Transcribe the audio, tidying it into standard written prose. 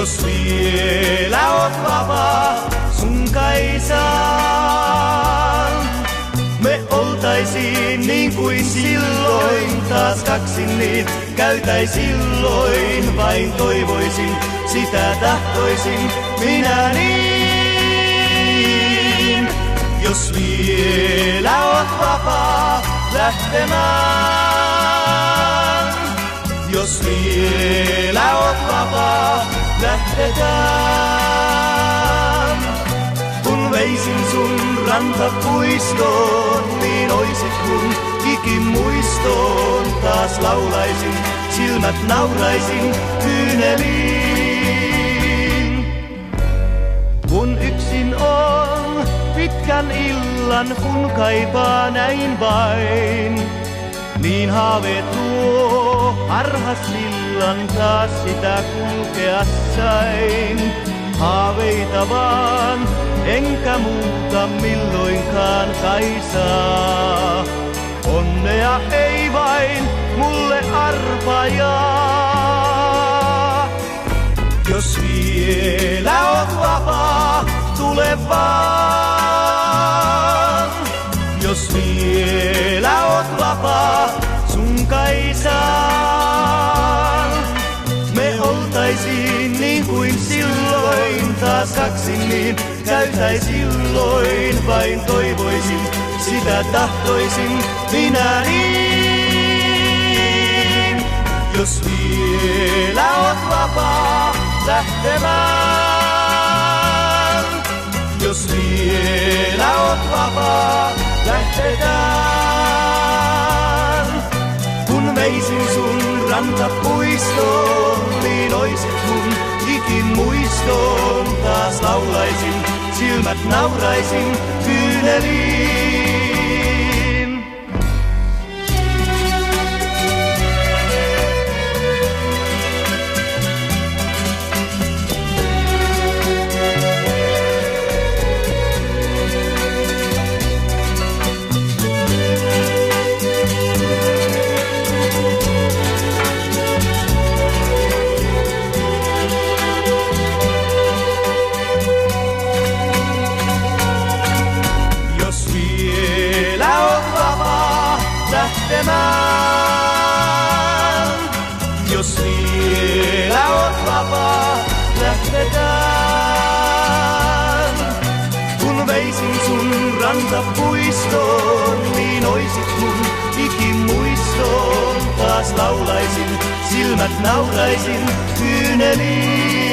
Jos vielä oot vapaa, sun Kaisaan. Me oltaisiin niin kuin silloin, taas kaksin niin käytäis silloin. Vain toivoisin, sitä tahtoisin minä niin. Jos vielä oot vapaa lähtemään. Jos vielä oot vapaa, lähdetään. Kun veisin sun rantapuistoon, niin oisit kun ikimuistoon. Taas laulaisin, silmät nauraisin kyyneliin. Kun yksin on pitkän illan, kun kaipaa näin vain, niin haave tuo harhas sillan taas sitä kulkea sain. Haaveita vaan, enkä muuta milloinkaan Kaisaa. Onnea ei vain mulle arpajaa. Jos vielä oot vapaa, tule vaan. Jos vielä oot vapaa, sun Kaisaan. Me oltaisiin niin kuin silloin, taas kaksin niin käytäis silloin. Vain toivoisin, sitä tahtoisin minä niin. Jos vielä oot vapaa lähtemään. Jos vielä oot vapaa, lähdetään. Kun veisin sun rantapuistoon, niin oisit mun ikimuistoon. Taas laulaisin, silmät nauraisin kyyneliin. Lähtemään. Jos vielä oot vapaa, lähdetään. Kun veisin sun rantapuistoon, niin oisit mun ikimuistoon. Taas laulaisin, silmät nauraisin kyyneliin.